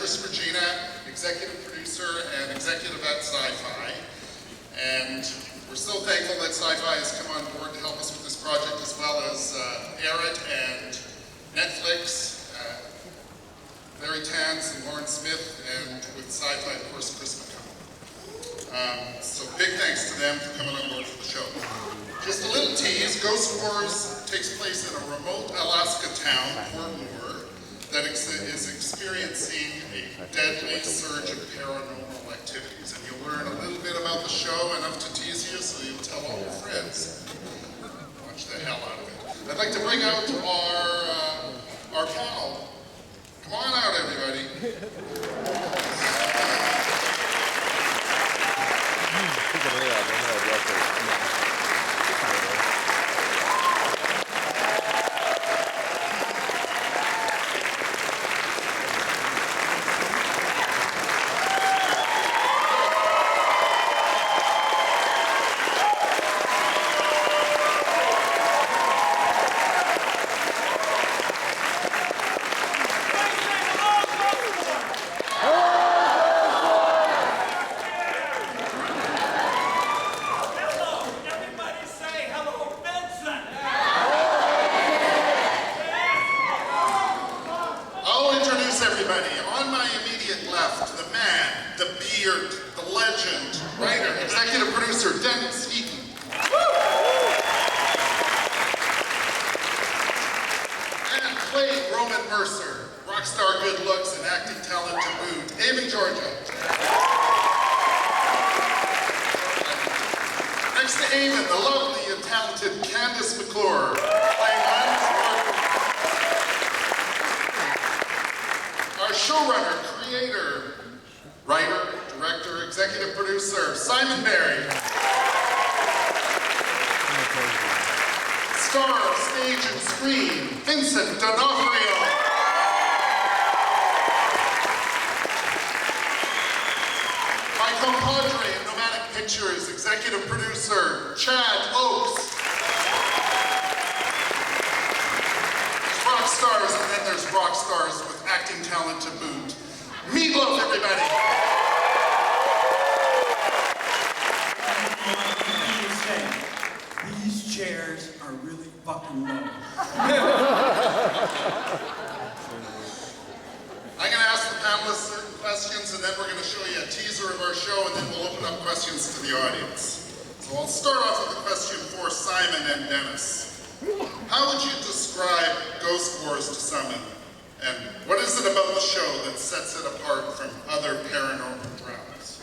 Chris Regina, executive producer and executive at SYFY. And we're so thankful that SYFY has come on board to help us with this project, as well as Arid and Netflix, Larry Tans and Lauren Smith, and with SYFY, of course, Chris McClure. So big thanks to them for coming on board for the show. Just a little tease, Ghost Wars takes place in a remote Alaska town, Port Moore, that is experiencing a deadly surge of paranormal activities. And you'll learn a little bit about the show, enough to tease you, so you'll tell all your friends. Watch the hell out of it. I'd like to bring out our pal. Come on out, everybody. Dennis Heaton. And played Roman Mercer, rock star good looks and acting talent to boot, Avan Jogia. Next to Avan, the lovely and talented Kandyse McClure, playing our showrunner, creator, writer, director, executive producer, Simon Barry. Star of stage and screen, Vincent D'Onofrio. My compadre in Nomadic Pictures, executive producer, Chad Oakes. There's rock stars, and then there's rock stars with acting talent to boot. Meat Loaf, everybody. These chairs are really fucking low. I'm going to ask the panelists certain questions, and then we're going to show you a teaser of our show, and then we'll open up questions to the audience. So I'll start off with a question for Simon and Dennis. How would you describe Ghost Wars to someone? And what is it about the show that sets it apart from other paranormal dramas?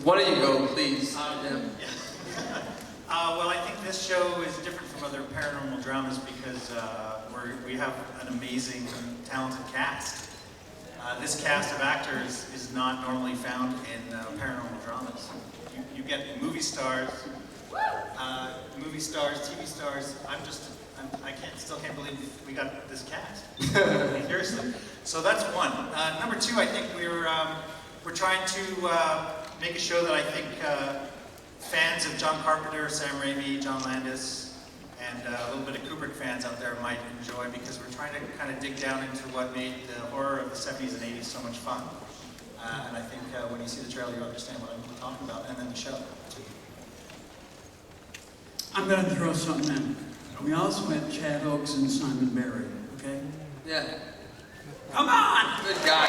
Why don't you go, please? Well, I think this show is different from other paranormal dramas because we have an amazing, talented cast. This cast of actors is not normally found in paranormal dramas. You get movie stars, TV stars. I still can't believe we got this cast. Seriously. So that's one. Number two, I think we're trying to make a show that I think fans of John Carpenter, Sam Raimi, John Landis, and a little bit of Kubrick fans out there might enjoy, because we're trying to kind of dig down into what made the horror of the 70s and 80s so much fun. And I think when you see the trailer, you'll understand what I'm talking about, and then the show, too. I'm going to throw something in. We also had Chad Oakes and Simon Barry, okay? Yeah. Come on! Good guy.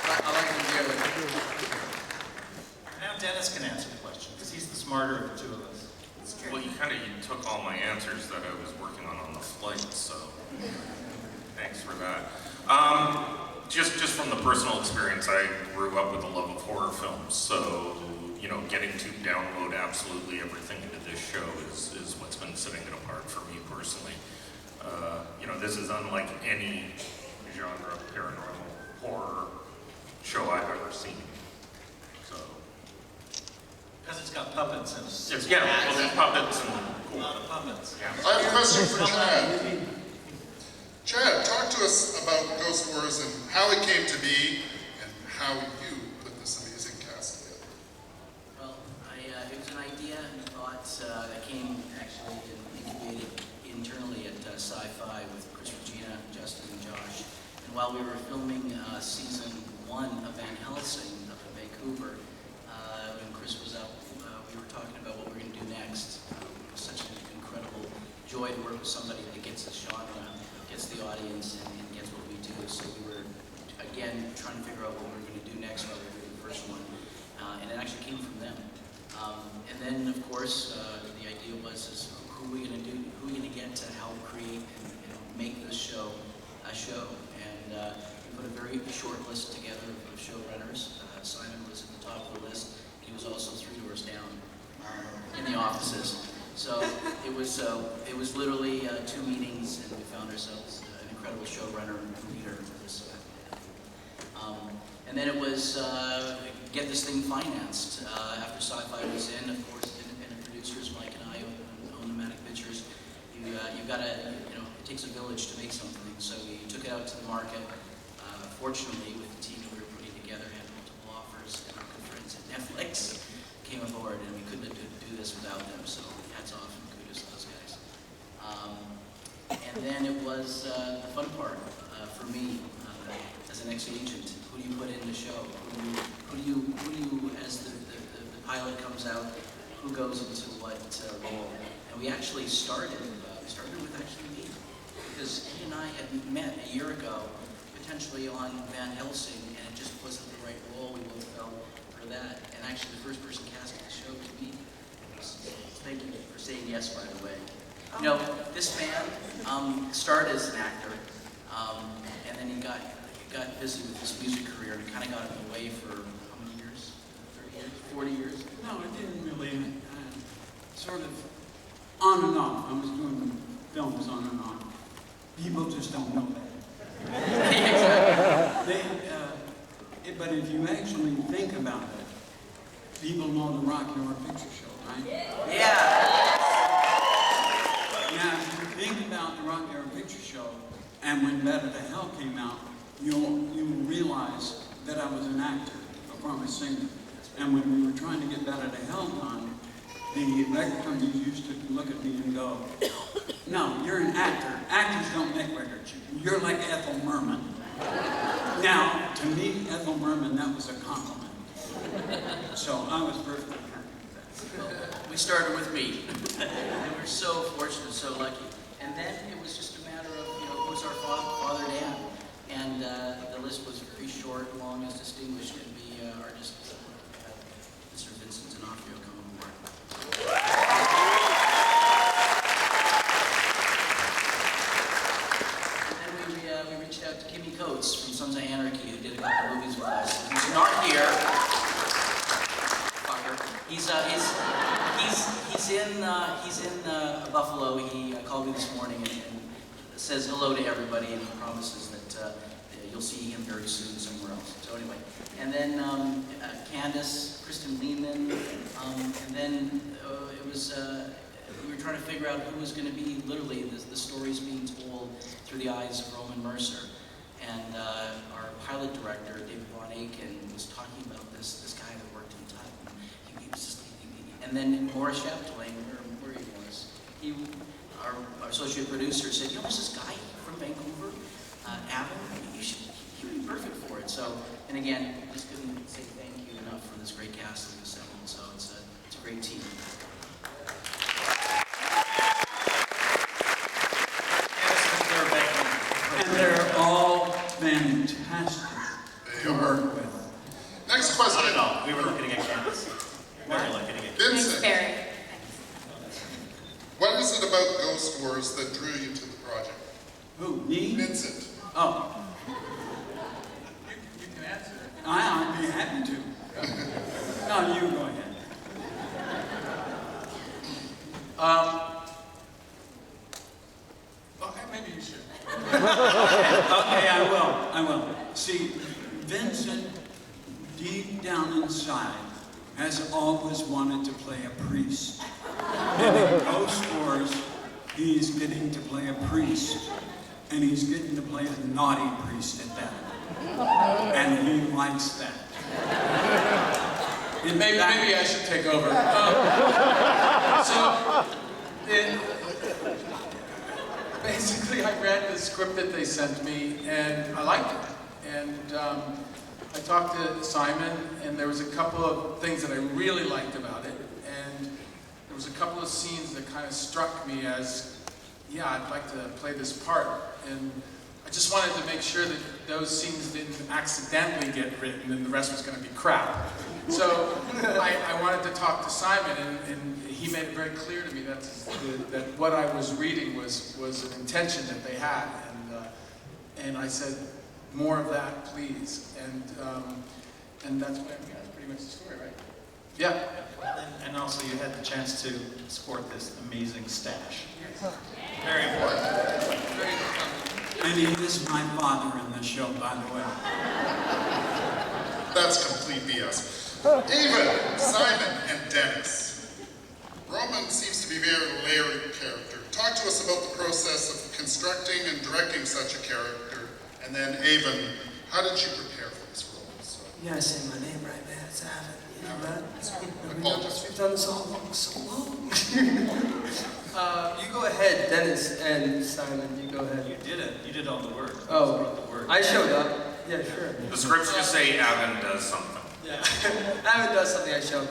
I like him dearly. Now Dennis can answer the question, because he's the smarter of the two of us. Well, you took all my answers that I was working on the flight, so thanks for that. Just from the personal experience, I grew up with a love of horror films, so getting to download absolutely everything into this show is what's been setting it apart for me personally. This is unlike any genre of paranormal horror show I've ever seen. So. Because it's got puppets and there's puppets and a lot of puppets. Yeah. I have a question for Chad. Chad, talk to us about Ghost Wars and how it came to be and how you put this amazing cast together. Well, it was an idea and thoughts that came actually incubated internally at SYFY with Chris Regina. while we were filming season 1 of Van Helsing up in Vancouver, when Chris was up, we were talking about what we're going to do next. It was such an incredible joy to work with somebody that gets the genre, gets the audience, and gets what we do. So we were, again, trying to figure out what we were going to do next while we were doing the first one. And it actually came from them. And then, of course, the idea was, who are we going to do? Who are we going to get to help create and make this show a show? And we put a very short list together of showrunners. Simon was at the top of the list. He was also 3 doors down in the offices. So it was literally 2 meetings, and we found ourselves an incredible showrunner and leader for this. And then it was get this thing financed. After SYFY was in, of course, and the producers, Mike and I, own Nomadic Pictures. You've got to, it takes a village to make something. So we took it out to the market. Fortunately, with the team that we were putting together, had multiple offers, and our good friends at Netflix came aboard, and we couldn't do this without them. So hats off and kudos to those guys. And then it was the fun part for me as an ex-agent. Who do you put in the show? Who do you as the pilot comes out, who goes into what role? And we actually started with actually me, because he and I had met a year ago, potentially on Van Helsing, and it just wasn't the right role. We both felt for that. And actually the first person cast in the show was me. Thank you for saying yes, by the way. This man started as an actor, and then he got busy with his music career and kind of got him away for how many years? 30 years? 40 years? No, it didn't really, sort of on and off. I was doing films on and off. People just don't know that. But if you actually think about it, people know the Rocky Horror Picture Show, right? Yeah. Now, if you think about the Rocky Horror Picture Show, and when Better to Hell came out, you'll realize that I was an actor before I was a singer. And when we were trying to get Better to Hell done, the record companies used to look at me and go, "No, you're an actor. Actors don't make records. You're like Ethel Merman." Now, to me, Ethel Merman, that was a compliment. So I was perfectly happy with that. Well, we started with me. And we're so fortunate, so lucky. And then it was just a matter of, who was our father Dan? And the list was very short, long as distinguished, and the artist, Mr. Vincent D'Onofrio, come on board. And then we reached out to Kimmy Coates from Sons of Anarchy, who did a couple of movies with us. He's not here. Fucker. He's in Buffalo. He called me this morning and says hello to everybody, and he promises that you'll see him very soon somewhere else. So anyway, and then Kandyse, Kristen Lehman, and then it was we were trying to figure out who was going to be literally the stories being told through the eyes of Roman Mercer, and our pilot director David Von Aken was talking about this guy that worked in Tut. He was just, and then Morris Chapdelaine, where he was, our associate producer said, there's this guy from Vancouver, Avan, he would be perfect for it. So, and again, just couldn't say thank you enough for this great cast that was assembled. So it's a great team. And they're all fantastic to work with. Next question. No, we were looking to get Kandyse. Very lucky to get Kandyse. Vincent, Barry. what is it about Ghost Wars that drew you to the project? Who, me? Vincent. Oh, You can answer. I'd be happy to. No, you go ahead. Okay, maybe you should. Okay, I will. See, Vincent, deep down inside, has always wanted to play a priest. And in Ghost Wars, he's getting to play a priest. And he's getting to play a naughty priest at that. And he likes that. Maybe I should take over. basically I read the script that they sent me and I liked it. And I talked to Simon and there was a couple of things that I really liked about it. And there was a couple of scenes that kind of struck me as, yeah, I'd like to play this part. And I just wanted to make sure that those scenes didn't accidentally get written and the rest was going to be crap. So I wanted to talk to Simon, and he made it very clear to me that what I was reading was an intention that they had, and I said, more of that, please. And that's pretty much the story, right? Yeah. And also you had the chance to sport this amazing stash. Very important. And he is my father in the show, by the way. That's complete BS. Avan, Simon, and Dennis. Roman seems to be a very layered character. Talk to us about the process of constructing and directing such a character. And then Avan, how did you prepare for this role? So, You gotta say my name right, man. It's Avan. You know that? I apologize. We've done this all so long. You go ahead, Dennis and Simon. You go ahead. You did it. You did all the work. Oh, You wrote the work. I showed up. Yeah, sure. The scripts just say Avan does something. Yeah. Avan does something I showed.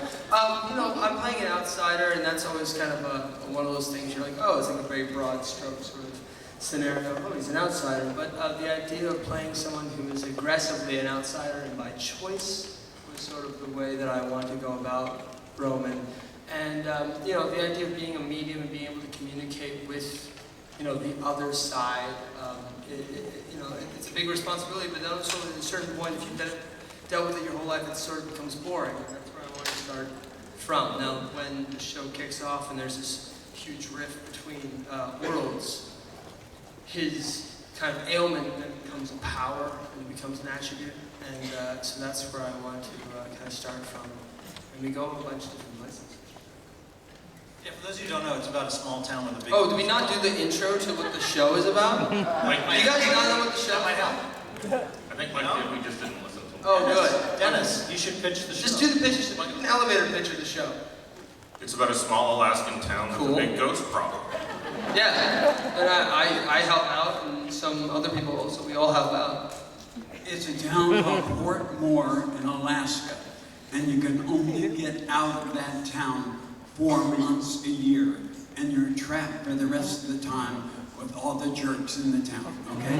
You know, I'm playing an outsider, and that's always kind of one of those things you're like, oh, it's like a very broad stroke sort of scenario. Oh, he's an outsider. But the idea of playing someone who is aggressively an outsider and by choice was sort of the way that I wanted to go about Roman. And, you know, the idea of being a medium and being able to communicate with, you know, the other side, you know, it's a big responsibility, but also at a certain point, if you've dealt with it your whole life, it sort of becomes boring. That's where I want to start from. Now, when the show kicks off and there's this huge rift between worlds, his kind of ailment then becomes a power and it becomes an attribute. And so that's where I want to kind of start from. And we go a bunch of different places. Yeah, for those of you who don't know, it's about a small town with a big... Oh, did we not do the intro to what the show is about? Do Mike, you guys not know what the show That might is? help. I think Mike did, we just didn't listen to him. Oh, good. Dennis, you should pitch the show. Just do the picture, an elevator picture of the show. It's about a small Alaskan town with Cool. a big ghost problem. Yeah, and I help out, and some other people also, we all help out. It's a town called Fort Moore in Alaska, and you can only get out of that town 4 months a year, and you're trapped for the rest of the time with all the jerks in the town, okay?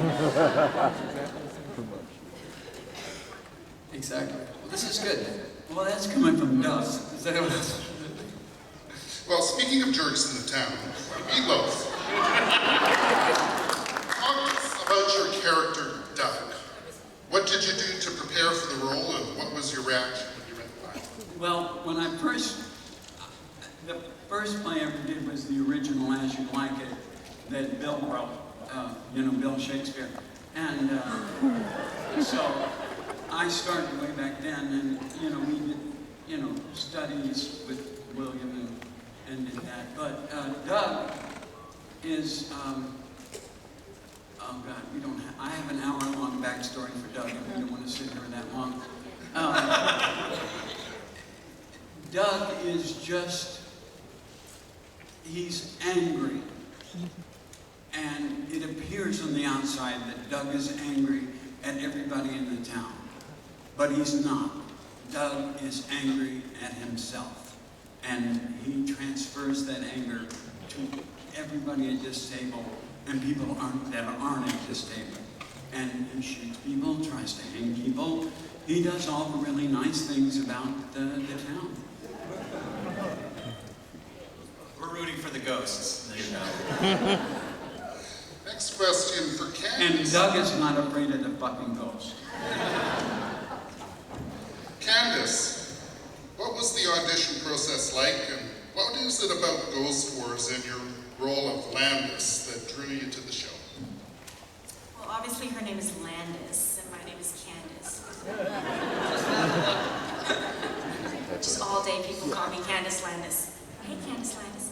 Exactly. Well, this is good. Well, that's coming from Doug. Is anyone else? Well, speaking of jerks in the town, Meat Loaf. Talk to us about your character, Doug. What did you do to prepare for the role, and what was your reaction when you read the line? Well, when I the first play I ever did was the original As You Like It that Bill wrote, Bill Shakespeare. And so I started way back then, and, we did, studies with William and did that. But Doug is, oh God, I have an hour-long backstory for Doug, and we don't want to sit here that long. Doug is just, he's angry. And it appears on the outside that Doug is angry at everybody in the town. But he's not. Doug is angry at himself. And he transfers that anger to everybody at this table and people that aren't at this table. And he shoots people, tries to hang people. He does all the really nice things about the town. We're rooting for the ghosts. There you go. Next question for Kandyse. And Doug is not afraid of the fucking ghost. Kandyse, what was the audition process like, and what is it about Ghost Wars and your role of Landis that drew you to the show? Well, obviously her name is Landis, and my name is Kandyse. Just all day people call me Kandyse Landis. Hey, Kandyse Landis.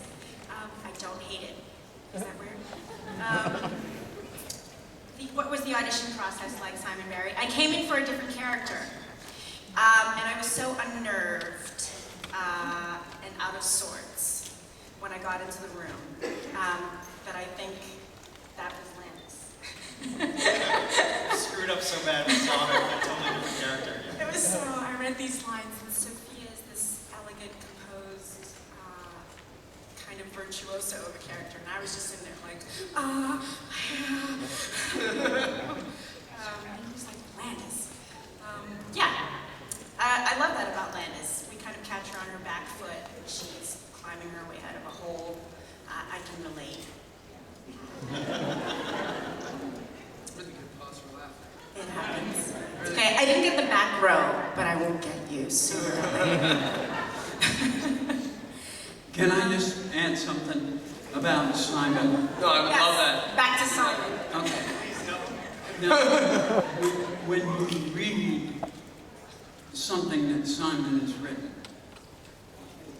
I don't hate it. Is that weird? What was the audition process like, Simon Barry? I came in for a different character, and I was so unnerved and out of sorts when I got into the room that I think bad we saw her in a totally different character. It was so, I read these lines, and Sophia is this elegant, composed, kind of virtuoso of a character, and I was just sitting there like, and he was like, Landis. Yeah, I love that about Landis. We kind of catch her on her back foot, and she's climbing her way out of a hole. I can relate. Really good pause for laughter. It happens. Okay, I didn't get the back row, but I will get you sooner or later. Can I just add something about Simon? No, I would love that. Back to Simon. Okay. Now, when you read something that Simon has written,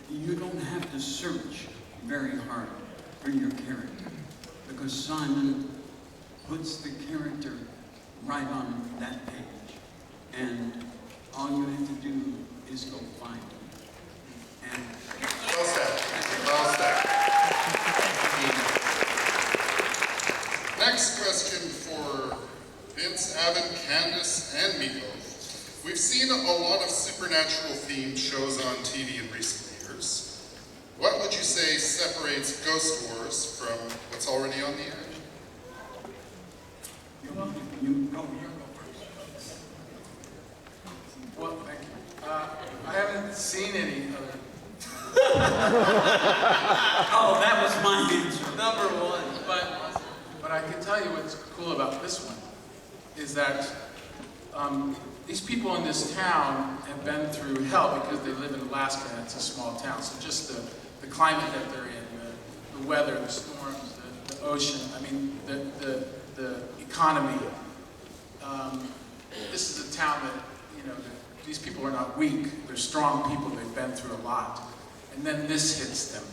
you don't have to search very hard for your character, because Simon puts the character right on that page, and all you have to do is go find him. And Well said. Well said. Next question for Vince, Avan, Kandyse, and Meat Loaf. We've seen a lot of supernatural themed shows on TV in recent years. What would you say separates Ghost Wars from what's already on the air? you go first. Well, thank you. I haven't seen any other. Oh, that was my answer. Number one. But I can tell you what's cool about this one is that these people in this town have been through hell because they live in Alaska and it's a small town. So just the climate that they're in, the weather, the storms, the ocean, I mean, the economy. This is a town that, you know, these people are not weak. They're strong people. They've been through a lot. And then this hits them.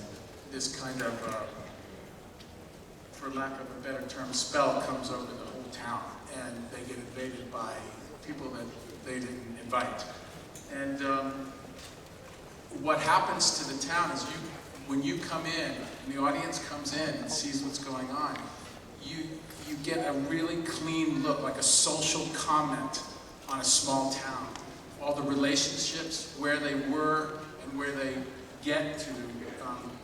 This kind of, for lack of a better term, spell comes over the whole town. And they get invaded by people that they didn't invite. And what happens to the town is when you come in, and the audience comes in and sees what's going on, you get a really clean look, like a social comment on a small town. All the relationships, where they were and where they get to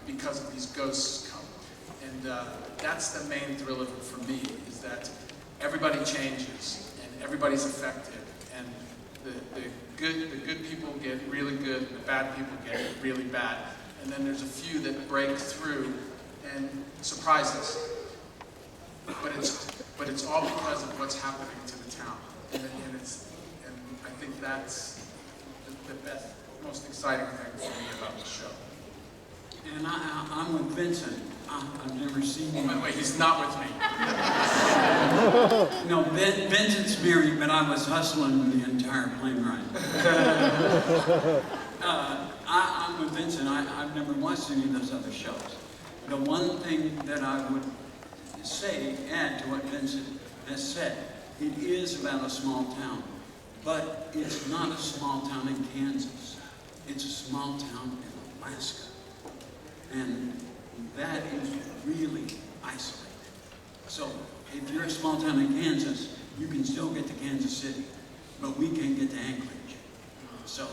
because of these ghosts come. And that's the main thrill of it for me, is that everybody changes and everybody's affected. And the good people get really good and the bad people get really bad. And then there's a few that break through and surprise us. But it's all because of what's happening to the town. And I think that's the best, most exciting thing for me about the show. And I'm with Vincent. I've never seen him. Wait, he's not with me. No, Vincent's married, but I was hustling the entire plane ride. I'm with Vincent. I've never watched any of those other shows. The one thing that I would add to what Vincent has said, it is about a small town, but it's not a small town in Kansas. It's a small town in Alaska. And that is really isolated. So if you're a small town in Kansas, you can still get to Kansas City, but we can't get to Anchorage. So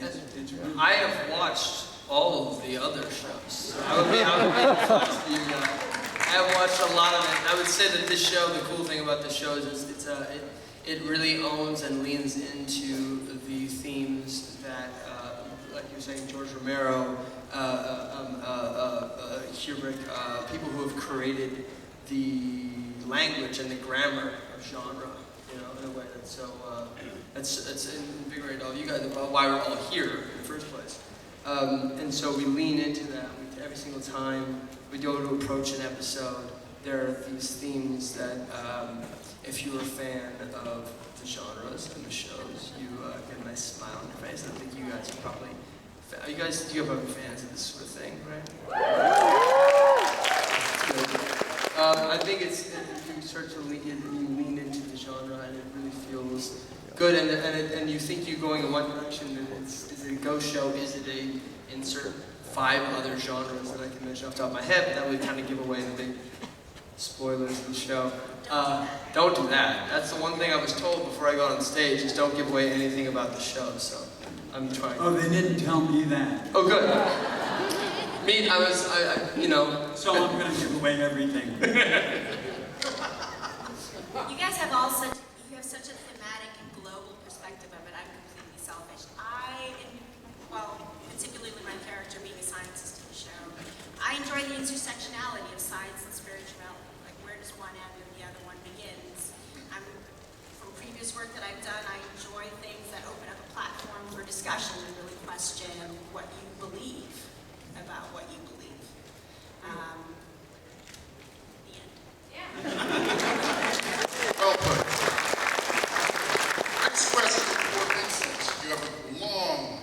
it's really... I have watched all of the other shows. I would be honest with you guys. I have watched a lot of it. I would say that this show, the cool thing about this show is it really owns and leans into the themes that, like you're saying, George Romero, Kubrick, people who have created the language and the grammar of genre, you know, in a way that's so, that's invigorated all of you guys about why we're all here in the first place. And so we lean into that every single time we go to approach an episode. There are these themes that, if you're a fan of the genres and the shows, you get a nice smile on your face. I think you guys are probably, you're probably fans of this sort of thing, right? I think you start to lean into the genre, and it really feels good. And you think you're going in one direction, and is it a ghost show? Is it a insert 5 other genres that I can mention off the top of my head? But that would kind of give away the big spoilers of the show. Don't do that. That's the one thing I was told before I got on stage, is don't give away anything about the show, so I'm trying. Oh, they didn't tell me that. Oh, good. Me, you know. So I'm going to give away everything. You guys have you have such a thematic and global perspective of it. I'm completely selfish. Particularly my character being a scientist in the show, I enjoy the intersectionality of science and spirituality. Like, where does one end and the other one begins? From previous work that I've done, I enjoy things that open up a platform for discussion and really question what you believe about what you believe. The end. Well put. Next question for Vincent. You have a long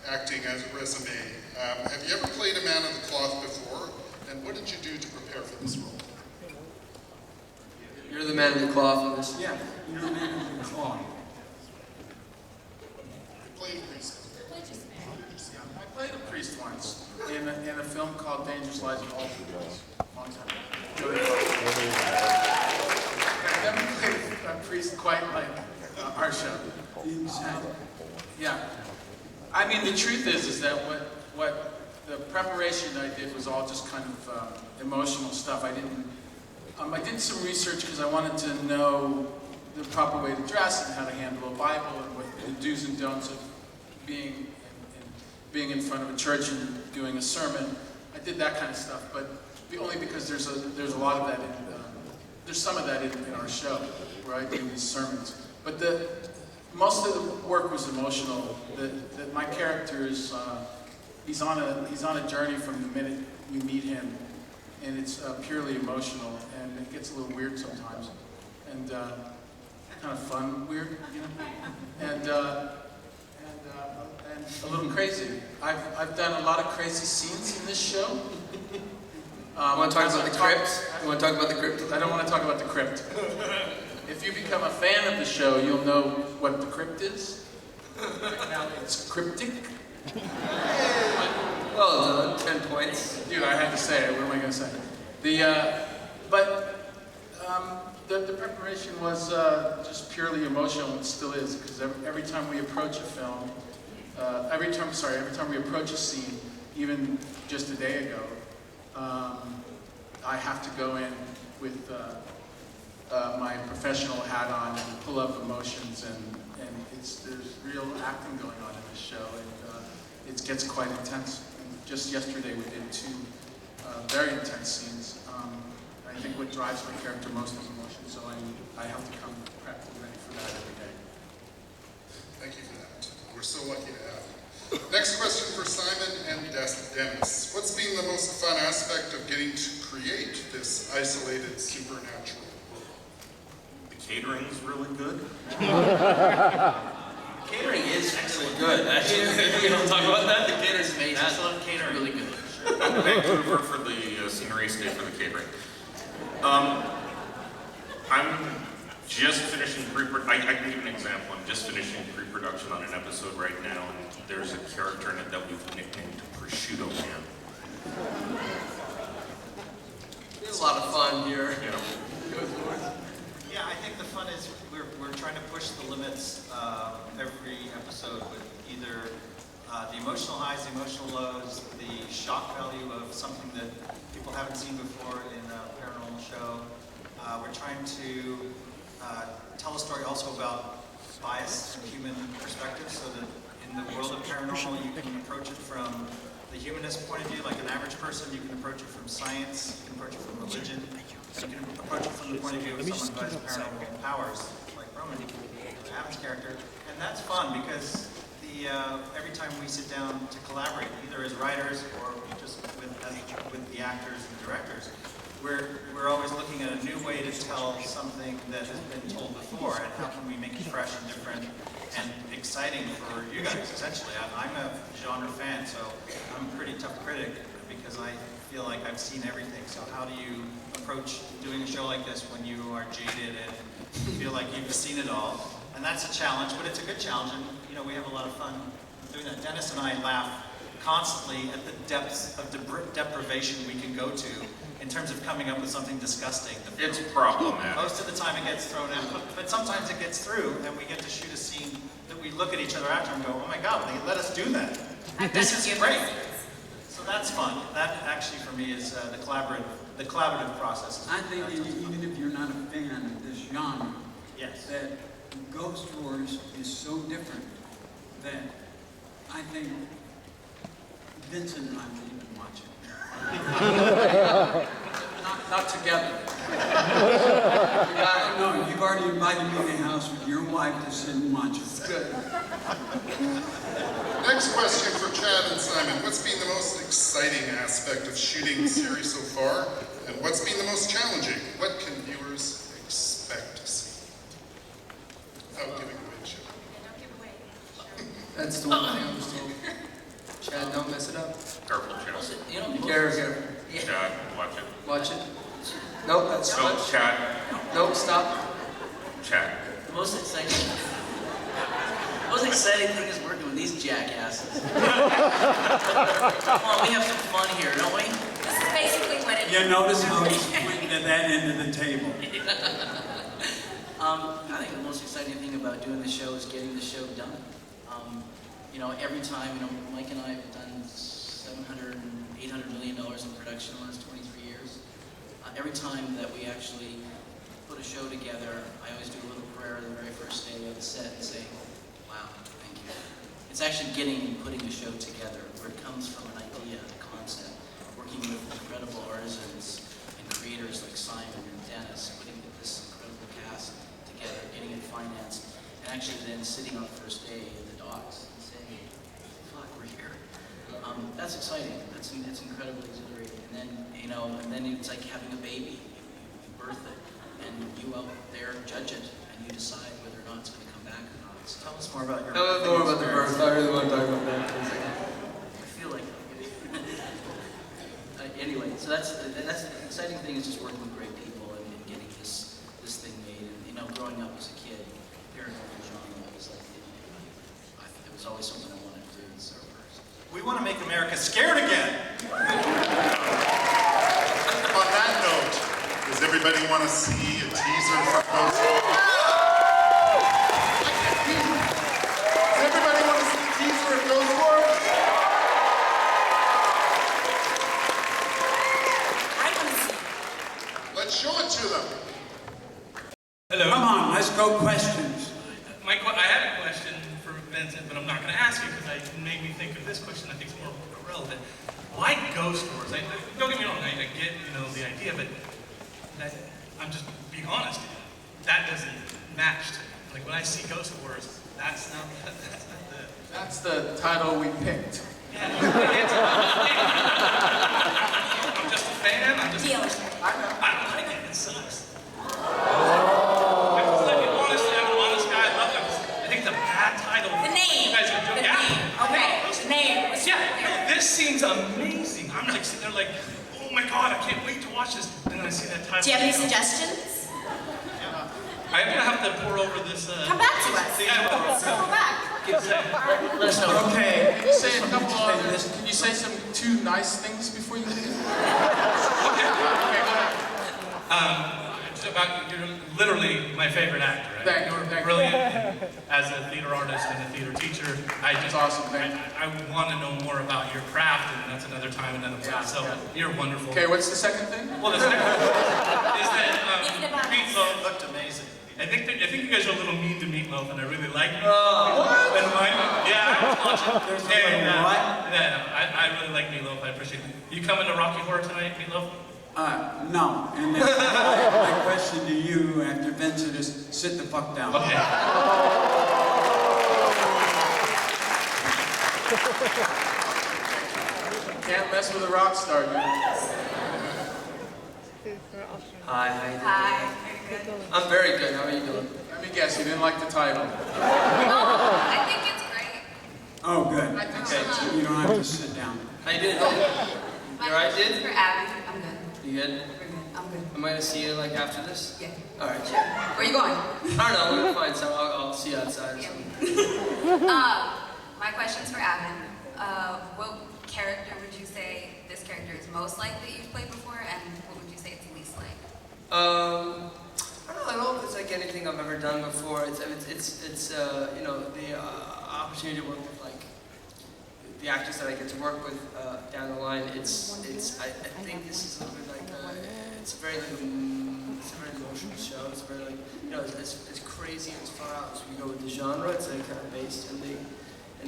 acting as a resume. Have you ever played a man of the cloth before? And what did you do to prepare for this role? You're the man of the cloth in this. Yeah, you're the man of the cloth. You played a priest. I played a priest once in a film called Dangerous Lies of All Peoples. Long time ago. I've never played a priest quite like our show. Yeah. I mean, the truth is that what the preparation I did was all just kind of emotional stuff. I did some research because I wanted to know the proper way to dress and how to handle a Bible and what the do's and don'ts of being in front of a church and doing a sermon. I did that kind of stuff, but only because there's a lot of that there's some of that in our show where I do these sermons. But most of the work was emotional. That my character is he's on a journey from the minute you meet him, and it's purely emotional, and it gets a little weird sometimes, and kind of fun weird, you know, and a little crazy. I've done a lot of crazy scenes in this show. You want to talk about the crypt? You want to talk about the crypt? I don't want to talk about the crypt. If you become a fan of the show, you'll know what the crypt is. Right now, it's cryptic. Well, 10 points. Dude, I had to say it. What am I going to say? The preparation was just purely emotional, and still is, because every time we approach a film, every time we approach a scene, even just a day ago, I have to go in with my professional hat on and pull up emotions, and there's real acting going on in this show, and it gets quite intense. And just yesterday we did 2 very intense scenes. I think what drives my character most is emotion, so I have to come prepped and ready for that every day. Thank you for that. We're so lucky to have you. Next question for Simon and Dennis. What's been the most fun aspect of getting to create this isolated supernatural world? The catering's really good. Catering is really good, actually. You don't talk about that? The catering's amazing. I love catering. Really good. Vancouver for the scenery, stay for the catering. I'm just finishing I can give an example. I'm just finishing pre-production on an episode right now, and there's a character in it that we've nicknamed Prosciutto Man. It's a lot of fun here. Yeah. Yeah, I think the fun is we're trying to push the limits every episode with either the emotional highs, the emotional lows, the shock value of something that people haven't seen before in a paranormal show. We're trying to tell a story also about bias and human perspective, so that in the world of paranormal you can approach it from the humanist point of view, like an average person. You can approach it from science, you can approach it from religion, you can approach it from the point of view of someone who has paranormal powers, like Roman, the average character. And that's fun because every time we sit down to collaborate, either as writers or just with the actors and directors, we're always looking at a new way to tell something that has been told before, and how can we make it fresh and different and exciting for you guys, essentially. I'm a genre fan, so I'm a pretty tough critic because I feel like I've seen everything. So how do you approach doing a show like this when you are jaded and feel like you've seen it all? And that's a challenge, but it's a good challenge, and we have a lot of fun doing that. Dennis and I laugh constantly at the depths of deprivation we can go to in terms of coming up with something disgusting. It's problematic. Most of the time it gets thrown out, but sometimes it gets through, and we get to shoot a scene that we look at each other after and go, oh my God, they let us do that. This is great. So that's fun. That actually for me is the collaborative process. I think even if you're not a fan of this genre, Yes. that Ghost Wars is so different that I think Vincent and I will even watch it. Not together. No, you've already invited me to the house with your wife to sit and watch it. Good. Next question for Chad and Simon. What's been the most exciting aspect of shooting the series so far? And what's been the most challenging? What can viewers expect to see? Without giving away the show. Don't give away. That's the one thing I was told. Chad, don't mess it up. Careful, Chad. You know, Be careful. Chad, watch it. Watch it. Nope, that's No, Chad. Nope, stop. Chad. the most exciting thing is working with these jackasses. Come on, we have some fun here, don't we? This is basically what it is. You notice how he's pointing at that end of the table. I think the most exciting thing about doing the show is getting the show done. You know, every time, you know, Mike and I have done $700 and $800 million in production in the last 23 years. Every time that we actually put a show together, I always do a little prayer the very first day of the set and say, wow, thank you. It's actually getting and putting a show together, where it comes from an idea, a concept, working with incredible artisans and creators like Simon and Dennis, putting this incredible cast together, getting it financed, and actually then sitting on the first day in the docks and saying, fuck, we're here. That's exciting. It's incredibly exhilarating. And then, you know, and then it's like having a baby. You birth it, and you out there judge it, and you decide whether or not it's going to come back or not. So Tell us more about your Tell us more about the birth. I really want to talk about that for a second. I feel like anyway, so that's the exciting thing, is just working with great people and getting this thing made. And you know, growing up as a kid, paranormal genre was like, I think it was always something I wanted to do. So We want to make America scared again. On that note, does everybody want to see a teaser for Ghost Wars? Does everybody want to see a teaser of Ghost Wars? I want to see. Let's show it to them. Come on, let's go questions. I had a question for Vincent, but I'm not going to ask you because it made me think of this question. I think it's more relevant. Why Ghost Wars? Don't get me wrong, I get the idea, but I'm just being honest. That doesn't match to me. Like when I see Ghost Wars, that's not the. That's the title we picked. Yeah, I'm just a fan. I'm just. Deal. I don't like it. It sucks. Honestly, I'm an honest guy. I love it. I think it's a bad title. The name. You guys are doing. The name. Okay. The name. Yeah, this scene's amazing. I'm like sitting there like, oh my God, I can't wait to watch this. And then I see that title. Do you have any suggestions? I'm gonna have to pour over this. Come back to us. Circle back. let us know. Okay, can you say a couple of can you say some two nice things before you leave? Okay, go ahead. You're literally my favorite actor. Thank you. You're brilliant as a theater artist and a theater teater. That's awesome. Thank you. I want to know more about your craft, and that's another time, another place. So you're wonderful. Okay, what's the second thing? Well, the second is that Meat Loaf Looked amazing. I think you guys are a little mean to Meat Loaf, and I really like Meat What? Loaf. Yeah, I was watching. There's And, what? I really like Meat Loaf. I appreciate it. You coming to Rocky Horror tonight, Meat Loaf? No. And then my question to you after Vincent is, sit the fuck down. Okay. Can't mess with a rock star, dude. Hi, how you doing? Hi. I'm very good. How are you doing? Let me guess, you didn't like the title. I think it's great. Oh, good. I think Okay, so you don't have to sit down. How you doing? You alright, dude? For Abby, I'm good. You good? We're good. I'm good. Am I gonna see you like after this? Yeah. Alright. Sure. Where are you going? I don't know, we're gonna find some. I'll see you outside or something. My question's for Avan. What character would you say this character character is most like that you've played before, and what would you say it's least like? I don't know if it's like anything I've ever done before. It's you know, the opportunity to work with like the actors that I get to work with down the line. I think this is a little bit like it's a very emotional show. It's very like, you know, as crazy and as far out as we go with the genre. It's like kind of based in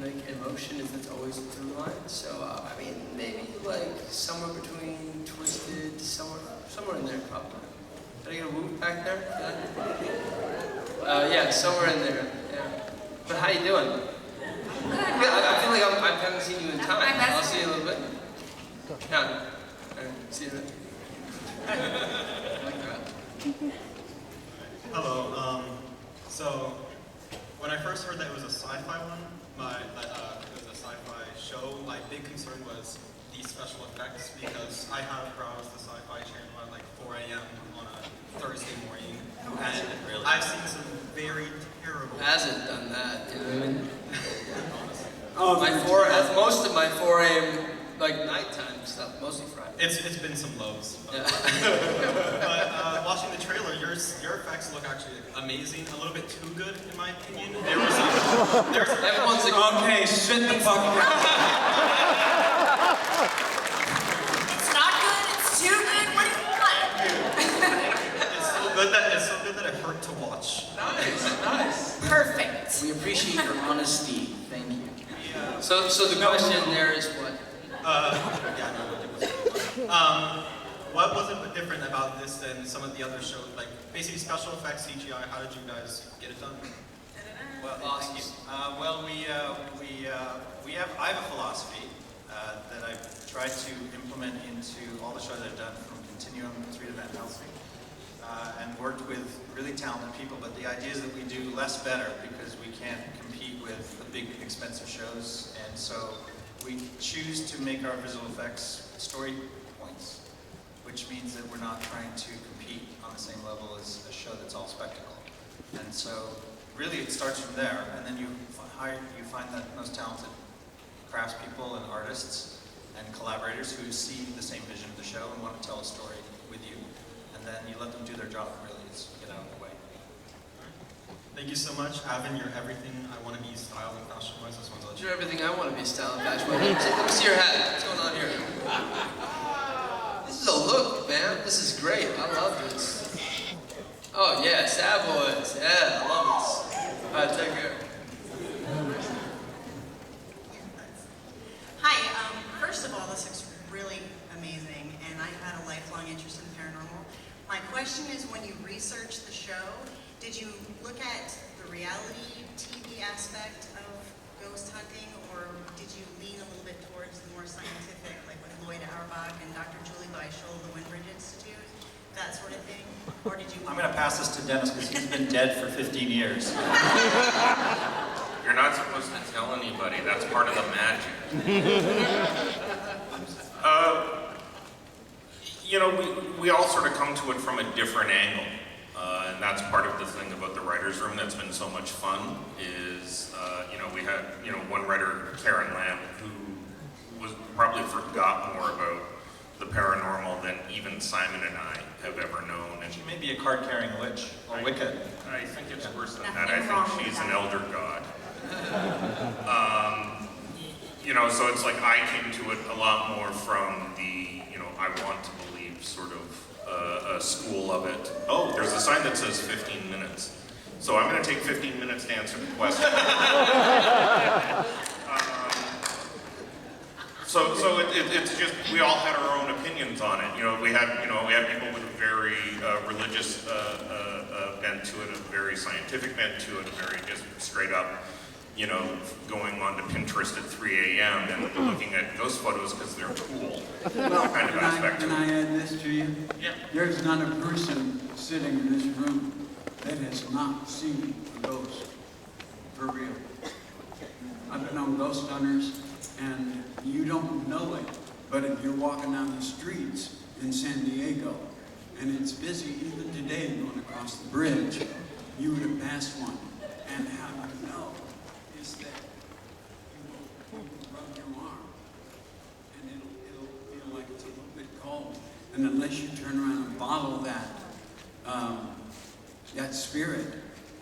like emotion that's always a through line. So I mean, maybe like somewhere between Twisted, somewhere in there probably. Did I get a whoop back there? Yeah, somewhere in there. Yeah. But how you doing? Yeah, I feel like I haven't seen you in time. I'll see you in a little bit. Yeah. All right. See you then. Hello. So when I first heard that it was a sci-fi one, it was a sci-fi show, my big concern was the special effects, because I have browsed the Sci-Fi channel at like 4 a.m. on a Thursday morning, and I've seen some very terrible. Hasn't done that, you know what I mean? Oh, most of my 4 a.m. like nighttime stuff, mostly Friday. It's been some lows. Yeah. But watching the trailer, your effects look actually amazing. A little bit too good, in my opinion. Everyone's like, okay, sit the fuck down. It's not good, it's too good, what do you want? It's so good that it hurt to watch. nice. Perfect. We appreciate your honesty. Thank you. Yeah. So the question there is what? What was it different about this than some of the other shows? Like basically special effects, CGI. How did you guys get it done? Well, Awesome. thank you. I have a philosophy that I've tried to implement into all the shows I've done, from Continuum through to Helsing, and worked with really talented people. But the idea is that we do less better, because we can't compete with the big expensive shows, and so we choose to make our visual effects story points, which means that we're not trying to compete on the same level as a show that's all spectacle. And so really it starts from there, and then you find that most talented craftspeople and artists and collaborators who see the same vision of the show and want to tell a story with you, and then you let them do their job, really, is get out of the way. Thank you so much, Avan. You're everything I want to be style and fashion-wise. This one's You're everything I want to be style and fashion. Let me see your hat. What's going on here? This is a look, man. This is great. I love this. Oh yeah, Sad Boys. Yeah, I love this. All right, take care. Hi, first of all, this looks really amazing, and I've had a lifelong interest in paranormal. My question is, when you researched the show, did you look at the reality TV aspect of ghost hunting, or did you lean a little bit towards the more scientific, like with Lloyd Auerbach and Dr. Julie Beischel, the Windbridge Institute, that sort of thing? Or did you... I'm going to pass this to Dennis, because he's been dead for 15 years. You're not supposed to tell anybody. That's part of the magic. You know, we all sort of come to it from a different angle. And that's part of the thing about the writer's room that's been so much fun is, you know, we had, you know, one writer, Karen Lamb, who probably forgot more about the paranormal than even Simon and I have ever known. And She may be a card-carrying witch, or Wicca. I think it's worse than that. I think she's an elder god. You know, so it's like I came to it a lot more from the, you know, I want to believe sort of a school of it. Oh, there's a sign that says 15 minutes. So I'm going to take 15 minutes to answer the question. So it's just, we all had our own opinions on it. You know, we had people with a very religious bent to it, a very scientific bent to it, a very just straight up, you know, going on to Pinterest at 3 a.m. and looking at ghost photos because they're cool. Well, Kind of aspect can to it. I add this to you? Yeah. There's not a person sitting in this room that has not seen a ghost, for real. I've been on ghost hunters, and you don't know it, but if you're walking down the streets in San Diego, and it's busy even today going across the bridge, you would have passed one. And how you know is that you will rub your arm, and it'll feel like it's a bit cold. And unless you turn around and bottle that spirit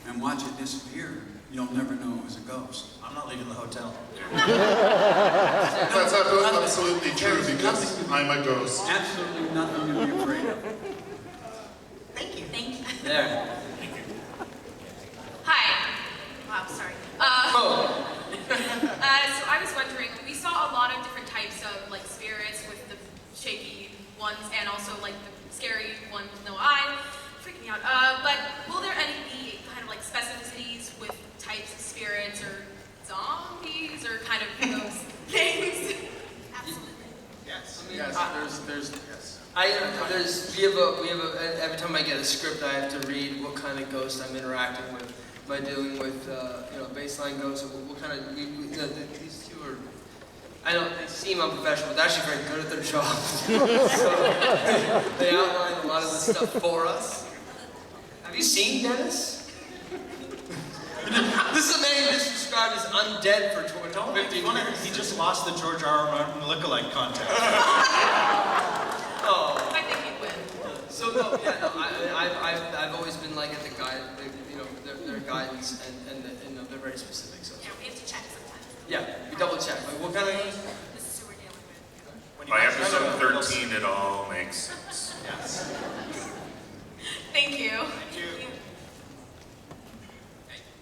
and watch it disappear, you'll never know it was a ghost. I'm not leaving the hotel. That's absolutely true because I'm a ghost. Absolutely nothing to be afraid of. Thank you. Thank you. There. Hi. Wow, sorry. So I was wondering, we saw a lot of different types of like spirits with the shaky ones and also like the scary one with no eye. Freaking me out. But will there be kind of like specificities with types of spirits or zombies or kind of those things? Absolutely. Yes. I mean, Yes, there's, yes. We have a, every time I get a script, I have to read what kind of ghost I'm interacting with. Am I dealing with, baseline ghosts? Or what kind of, these two are, I know they seem unprofessional, but they're actually very good at their job. So they outline a lot of the stuff for us. Have you seen Dennis? This is a man who just described as undead for 15 years. He just lost the George R. R. Martin lookalike contest. Oh. I think he'd win. So no, yeah, no, I've always been like at the guide, their guidance and they're very specific. So Yeah, we have to check sometimes. yeah, we double check. Like what kind of? This is who we're dealing with. By episode 13, it all makes sense. Yes. Thank you.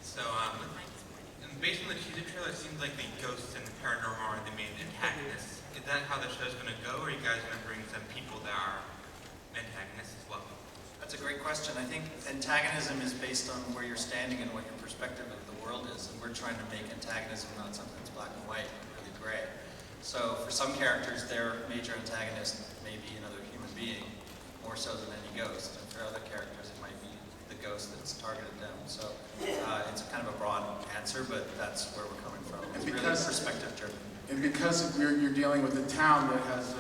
So, based on the teaser trailer, it seems like the ghosts and paranormal are the main antagonists. Is that how the show's going to go, or are you guys going to bring some people that are antagonists as well? That's a great question. I think antagonism is based on where you're standing and what your perspective of the world is, and we're trying to make antagonism not something that's black and white, really gray. So for some characters, their major antagonist may be another human being, more so than any ghost. And for other characters, it might be the ghost that's targeted them. So it's kind of a broad answer, but that's where we're coming from. It's really perspective driven. And because you're dealing with a town that has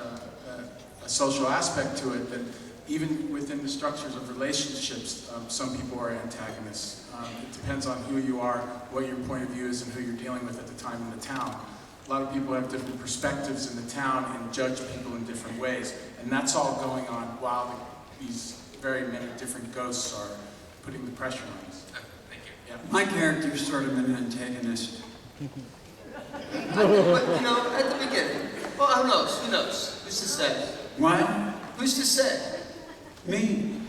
a social aspect to it, then even within the structures of relationships, some people are antagonists. It depends on who you are, what your point of view is, and who you're dealing with at the time in the town. A lot of people have different perspectives in the town and judge people in different ways. And that's all going on while these very many different ghosts are putting the pressure on us. Thank you. Yeah. My character's sort of an antagonist. But at the beginning. Well, who knows? Who knows? Who's to say? What? Who's to say? Me.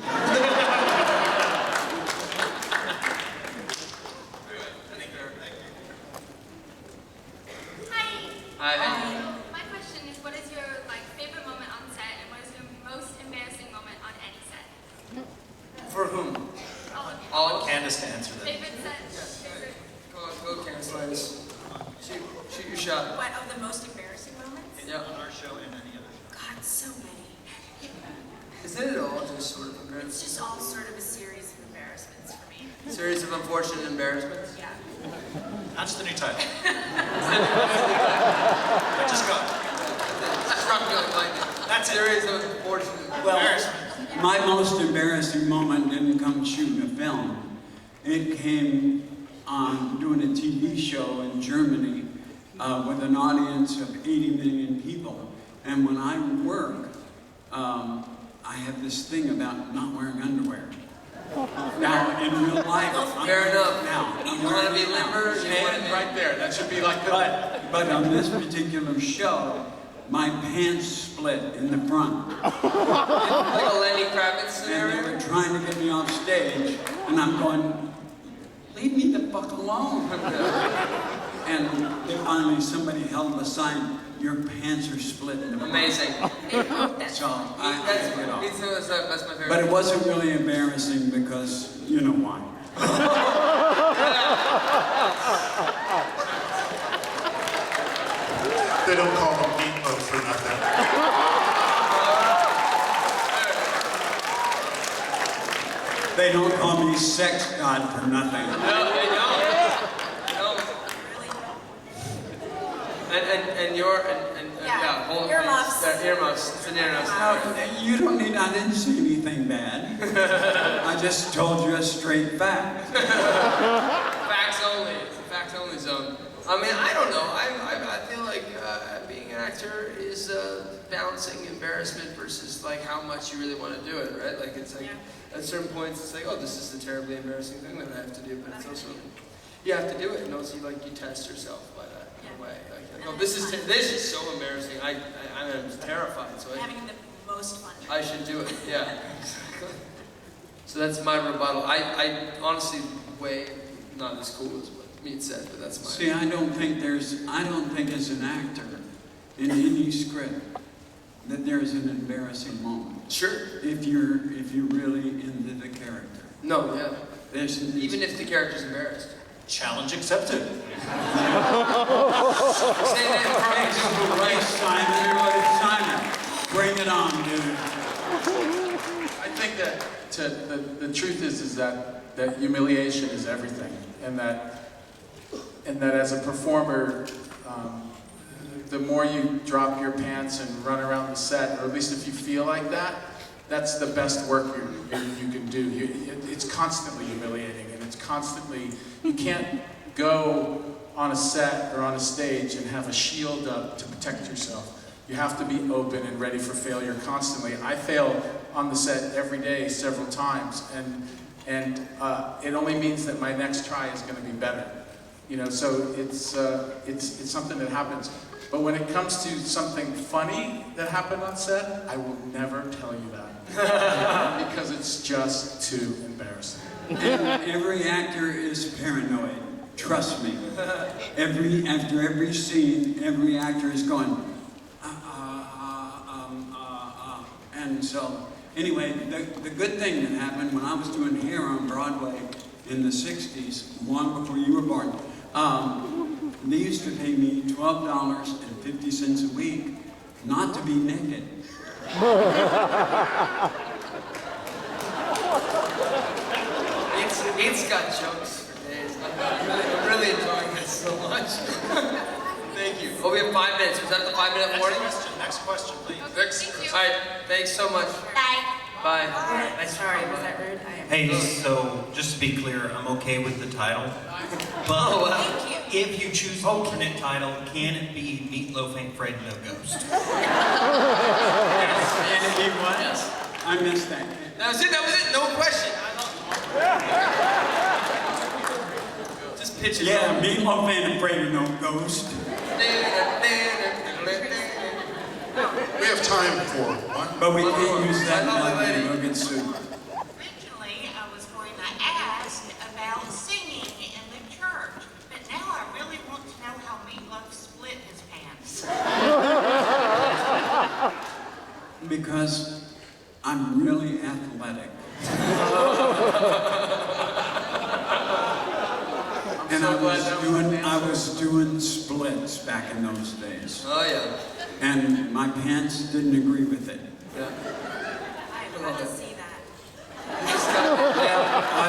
Hi. My question is, what is your favorite moment on set, and what is your most embarrassing moment on any set? For whom? All All of them? Candace to answer that. favorite set. Go Candace. Shoot your shot. What of the most embarrassing moments? Yeah. On our show and any other show. God, so many. Isn't it all just sort of It's embarrassing? just all sort of a series of embarrassments for me. Series of unfortunate embarrassments? Yeah. That's the new title. I just got it. Struck me like lightning. That's it. Series of unfortunate Embarrassment. My most embarrassing moment didn't come shooting a film. It came on doing a TV show in Germany with an audience of 80 million people. And when I work, I have this thing about not wearing underwear. Now, in real life, Fair enough. Now, You want to be limber? You want to Right there, that should be like the... but on this particular show, my pants split in the front. like a Lenny Kravitz And scenario? they were trying to get me off stage, and I'm going, leave me the fuck alone. And then finally somebody held the sign, your pants are split in the front. Amazing. So I took it off. That's my favorite. But it wasn't really embarrassing because you know why. They don't call them Meat Loaf for nothing. They don't call me sex god for nothing. No, they don't. And hold Earmuffs. Earmuffs. It's an earmuffs. Now, you don't need, I didn't say anything bad. I just told you a straight fact. Facts only. It's a facts only zone. I mean, I don't know. I feel like being an actor is balancing embarrassment embarrassment versus like how much you really want to do it, right? Like it's like at certain points it's like, oh, this is a terribly embarrassing thing that I have to do, but it's also you have to do it, and also like you test yourself by that in a way. Like oh, this is so embarrassing. I'm terrified, so Having the most fun. I should do it. Yeah. So that's my rebuttal. I honestly way not as cool as what Meat said, but that's my. See, I don't think as an actor in any script that there's an embarrassing moment. Sure. If you're really into the character. No, yeah. Even if the character's embarrassed. Challenge accepted. Say that right, Simon. Bring it on, dude. I think that the truth is that humiliation is everything, and that as a performer, the more you drop your pants and run around the set, or at least if you feel like that, that's the best work you can do. It's constantly humiliating, and it's constantly, you can't go on a set or on a stage and have a shield up to protect yourself. You have to be open and ready for failure constantly. I fail on the set every day several times, and it only means that my next try is going to be better. You know, so it's something that happens. But when it comes to something funny that happened on set, I will never tell you that. Because it's just too embarrassing. Every actor is paranoid. Trust me. After every scene, every actor is going, and so, anyway, the good thing that happened when I was doing hair on Broadway in the 60s, long before you were born, they used to pay me $12.50 a week not to be naked. It's got jokes for days. I'm really enjoying this so much. Thank you. Oh, we have 5 minutes. Was that the 5-minute warning? Next question, please. All right, thanks so much. Bye. Bye. Sorry, was that rude? Hey, so just to be clear, I'm okay with the title. But if you choose an alternate title, can it be Meat Loaf Ain't Afraid No Ghost? Yes. Can it be what? Yes. I missed that. That was it. No question. Just pitch it. Yeah, Meat Loaf Ain't Afraid of No Ghost. We have time for one. But we can't use that now. We'll get sued. Originally, I was going to ask about singing in the church, but now I really want to know how Meat Loaf split his pants. Because I'm really athletic. And I was doing splits back in those days. Oh yeah. And my pants didn't agree with it. Yeah. I want to see that.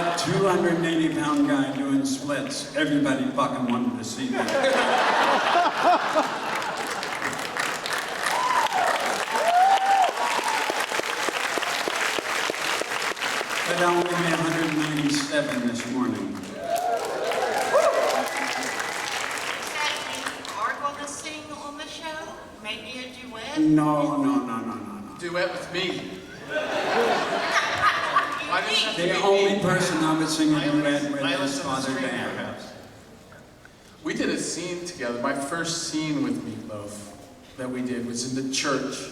A 280-pound guy doing splits. Everybody fucking wanted to see that. But I only made 197 this morning. Maybe a duet? No. Duet with me. The only person I would sing a duet with is Father Dan. We did a scene together. My first scene with Meat Loaf that we did was in the church.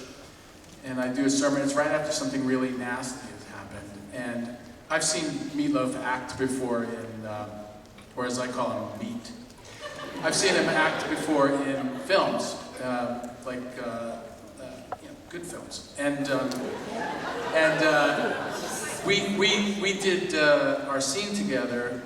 And I do a sermon. It's right after something really nasty has happened. And I've seen Meat Loaf act before in, or as I call him, Meat. I've seen him act before in films. Good films, and we did our scene together,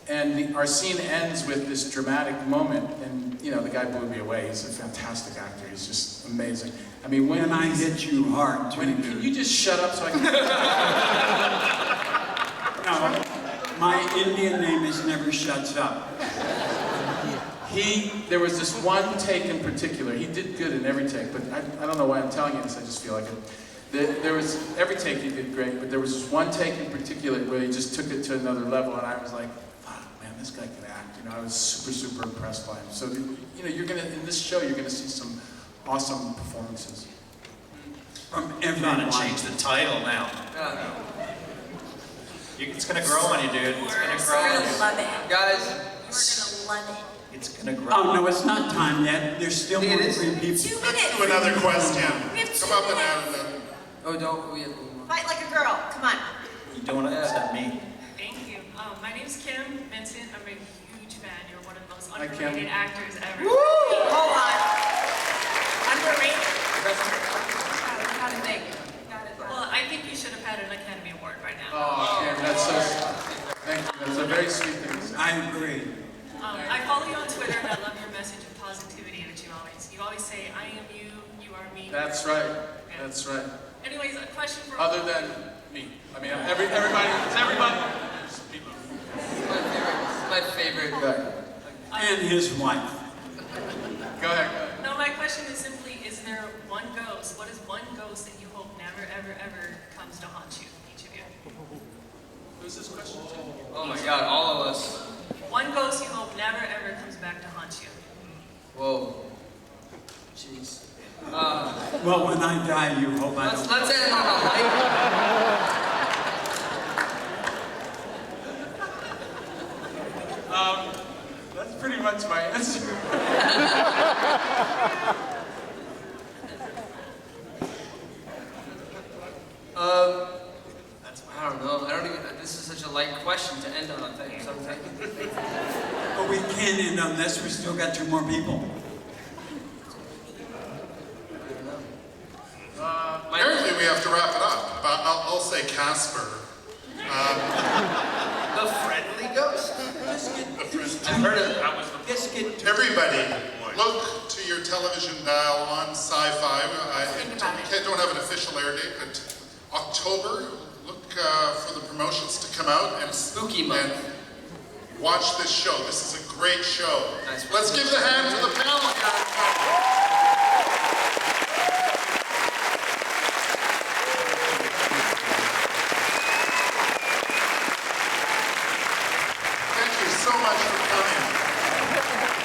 and our scene ends with this dramatic moment, and the guy blew me away. He's a fantastic actor. He's just amazing. I mean, when I hit you hard, can you just shut up so I can? No, my Indian name is Never Shuts Up. There was this one take in particular. He did good in every take, but I don't know why I'm telling you this. I just feel like it. There was every take he did great, but there was this one take in particular where he just took it to another level, and I was like, "Wow, man, this guy can act." I was super impressed by him. So you're gonna in this show, you're gonna see some awesome performances from I'm everyone. gonna change the title now. It's gonna grow on you, dude. It's gonna grow on You're you. gonna love it. Guys, You're gonna love it. It's gonna grow. Oh, no, it's not time yet. There's still more than 3 people. 2 Let's minutes. do another question. We have 2 Come up and minutes. add another. oh, don't we? Fight like a girl. Come on. You don't upset me. Thank you. My name's Kim Vincent. I'm a huge fan. You're one of the most Hi, Kim. underrated actors ever. Hold on. Underrated. Gotta think. Well, I think you should have had an Academy Award by now. Oh, Kim, that's so thank you. That's a very sweet thing to say. I agree. I follow you on Twitter, and I love your message of positivity that you always say, I am you, you are me. That's right. That's right. Anyways, a question for Other than me. I mean, everybody. My favorite guy. And his wife. Go ahead. No, my question is simply, is there one ghost? What is one ghost that you hope never, ever, ever comes to haunt you, each of you? Who's this question? Oh my God, all of us. One ghost you hope never, ever comes back to haunt you. Whoa. Jeez. Well, when I die, you hope I don't. Let's end on a light. That's pretty much my answer. I don't know. I don't even. This is such a light question to end on. I think. So I'm thinking. But we can't end on this. We still got 2 more people. Apparently we have to wrap it up. I'll say Casper. The friendly ghost. I've heard it. That was the Everybody, look to your television dial on SYFY. I don't have an official air date, but October. Look for the promotions to come out and spooky month. And watch this show. This is a great show. Nice. Let's give the hand to the panel here.